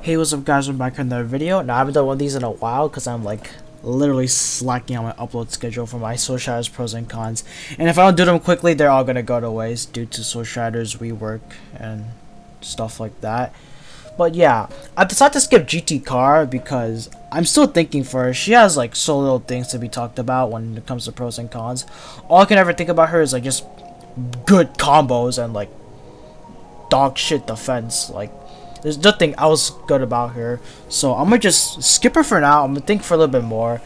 Hey, what's up guys, I'm back in another video. Now I haven't done one of these in a while because I'm like literally slacking on my upload schedule for my Soul Shatters pros and cons. And if I don't do them quickly, they're all gonna go to waste due to Soul Shatters rework and stuff like that. But yeah, I decided to skip GT Car because I'm still thinking for her. She has like so little things to be talked about when it comes to pros and cons. All I can ever think about her is like just good combos and like dog shit defense. Like there's nothing else good about her, so I'm gonna just skip her for now. I'm gonna think for a little bit more,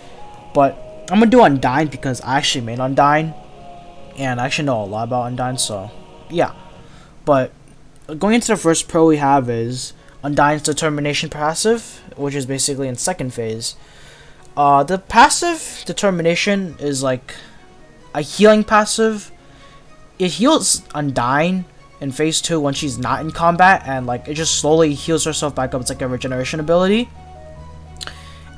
but I'm gonna do Undyne because I actually made Undyne, and I actually know a lot about Undyne, so yeah. But going into the first pro we have is Undyne's Determination passive, which is basically in second phase. The passive Determination is like a healing passive. It heals Undyne in phase 2 when she's not in combat, and like it just slowly heals herself back up. It's like a regeneration ability,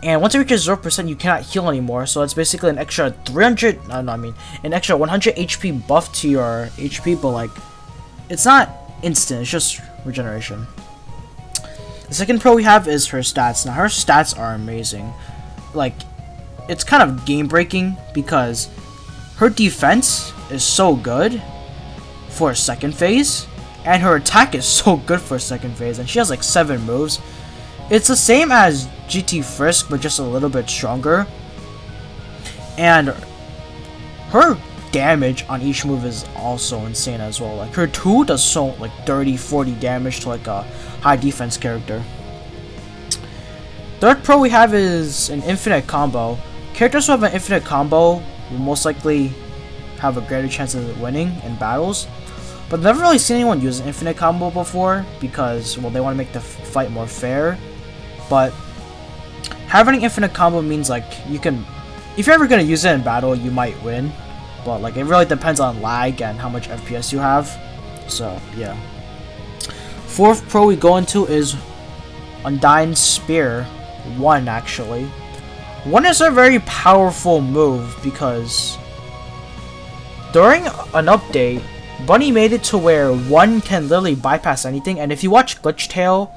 and once it reaches 0% you cannot heal anymore, so it's basically an extra 300 an extra 100 HP buff to your HP, but like it's not instant, it's just regeneration. The second pro we have is her stats. Now her stats are amazing. Like it's kind of game breaking because her defense is so good for a second phase, and her attack is so good for a second phase, and she has like 7 moves. It's the same as GT Frisk but just a little bit stronger, and her damage on each move is also insane as well. Like her 2 does so like 30-40 damage to like a high defense character. Third pro we have is an infinite combo. Characters who have an infinite combo will most likely have a greater chance of winning in battles, but I've never really seen anyone use an infinite combo before because, well, they want to make the fight more fair. But having an infinite combo means like you can, if you're ever going to use it in battle, you might win, but like it really depends on lag and how much FPS you have. So yeah. Fourth pro we go into is Undyne's Spear 1. Actually 1 is a very powerful move because during an update, Bunny made it to where 1 can literally bypass anything, and if you watch Glitch Tail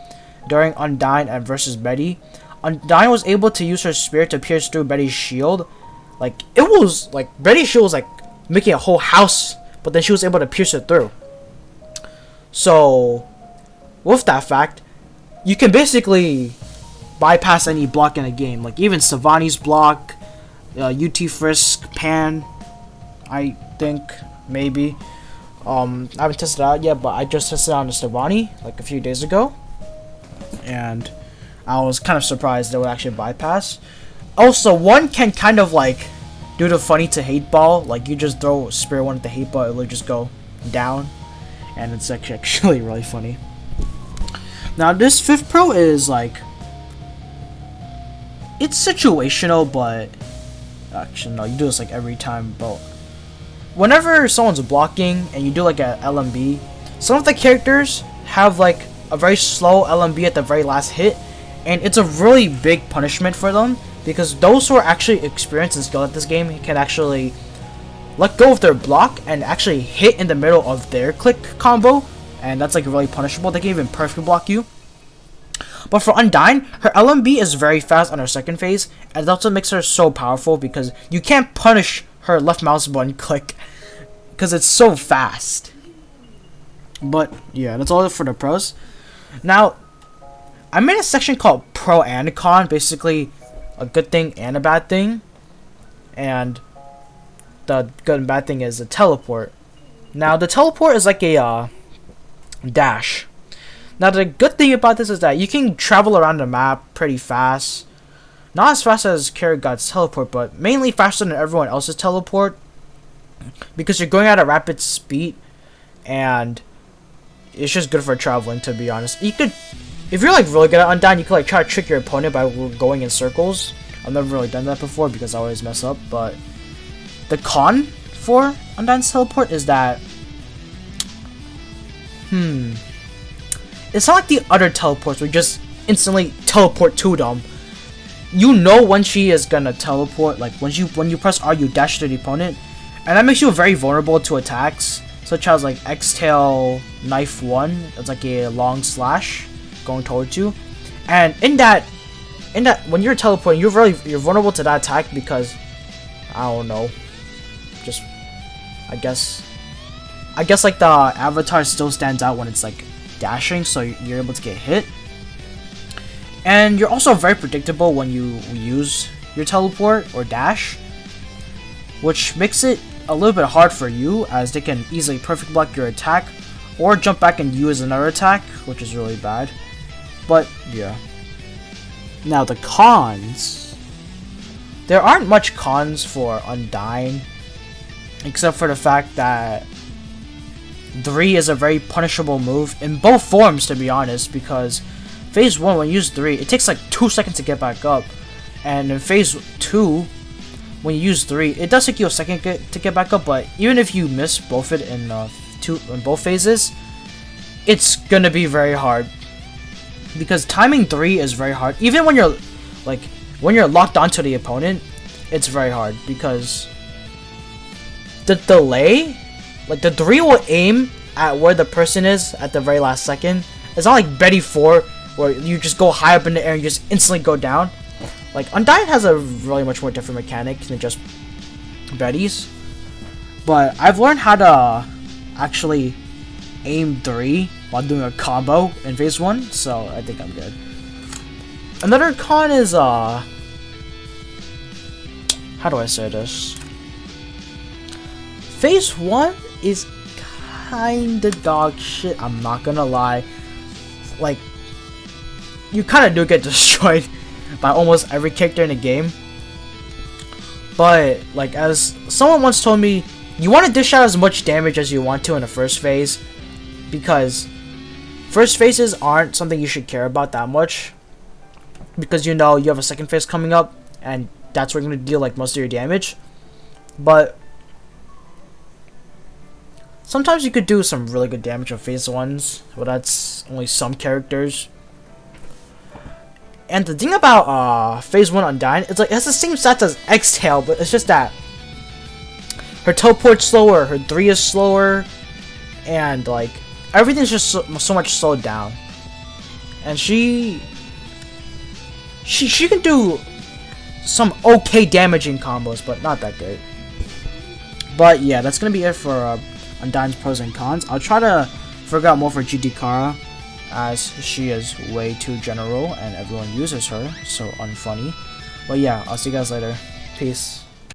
during Undyne and versus Betty, Undyne was able to use her spear to pierce through Betty's shield. Like it was like Betty's shield was like making a whole house, but then she was able to pierce it through. So with that fact, you can basically bypass any block in a game, like even Savani's block, UT Frisk, Pan, I think, maybe. I haven't tested it out yet, but I just tested it on the Savani like a few days ago, and I was kind of surprised that it would actually bypass. Also, 1 can kind of like do the funny to hate ball, like you just throw Spear 1 at the hate ball, it will just go down, and it's actually really funny. Now this 5th pro is like, it's situational, but actually no, you do this like every time. But whenever someone's blocking and you do like a LMB, some of the characters have like a very slow LMB at the very last hit, and it's a really big punishment for them because those who are actually experienced and skilled at this game can actually let go of their block and actually hit in the middle of their click combo, and that's like really punishable. They can even perfectly block you. But for Undyne, her LMB is very fast on her second phase, and it also makes her so powerful because you can't punish her left mouse button click because it's so fast. But yeah, that's all for the pros. Now, I made a section called Pro and Con, basically a good thing and a bad thing. And the good and bad thing is the teleport. Now, the teleport is like a dash. Now, the good thing about this is that you can travel around the map pretty fast. Not as fast as Karagot's teleport, but mainly faster than everyone else's teleport, because you're going at a rapid speed, and it's just good for traveling, to be honest. You could, if you're like really good at Undyne, you could like try to trick your opponent by going in circles. I've never really done that before because I always mess up. But the con for Undyne's teleport is that it's not like the other teleports where you just instantly teleport to them. You know when she is gonna teleport, like when you press R, you dash to the opponent, and that makes you very vulnerable to attacks such as like X-Tail Knife 1. It's like a long slash going towards you, And in that when you're teleporting, you're vulnerable to that attack because I don't know, just I guess like the avatar still stands out when it's like dashing, so you're able to get hit. And you're also very predictable when you use your teleport or dash, which makes it a little bit hard for you, as they can easily perfect block your attack or jump back and use another attack, which is really bad. But yeah. Now the cons. There aren't much cons for Undyne, except for the fact that 3 is a very punishable move in both forms, to be honest, because phase 1, when you use 3, it takes like 2 seconds to get back up, and in phase 2, when you use 3, it does take you a second to get back up, but even if you miss both it in both phases, it's gonna be very hard, because timing 3 is very hard. Even when you're locked onto the opponent, it's very hard, because the delay, like the 3 will aim at where the person is at the very last second. It's not like Betty 4 where you just go high up in the air and you just instantly go down. Like Undyne has a really much more different mechanic than just Betty's. But I've learned how to actually aim 3 while doing a combo in phase 1, so I think I'm good. Another con is how do I say this? Phase 1 is kinda dog shit, I'm not gonna lie. Like, you kinda do get destroyed by almost every character in the game. But, like, as someone once told me, you want to dish out as much damage as you want to in the first phase, because first phases aren't something you should care about that much, because you know you have a second phase coming up, and that's where you're going to deal like most of your damage. But sometimes you could do some really good damage on phase 1s, but that's only some characters. And the thing about phase 1 Undyne, it's like it has the same stats as Exhale, but it's just that her teleport's slower, her 3 is slower, and like everything's just so much slowed down. And she can do some okay damaging combos, but not that great. But yeah, that's gonna be it for Undyne's pros and cons. I'll try to figure out more for GT Kara, as she is way too general and everyone uses her, so unfunny. But yeah, I'll see you guys later. Peace.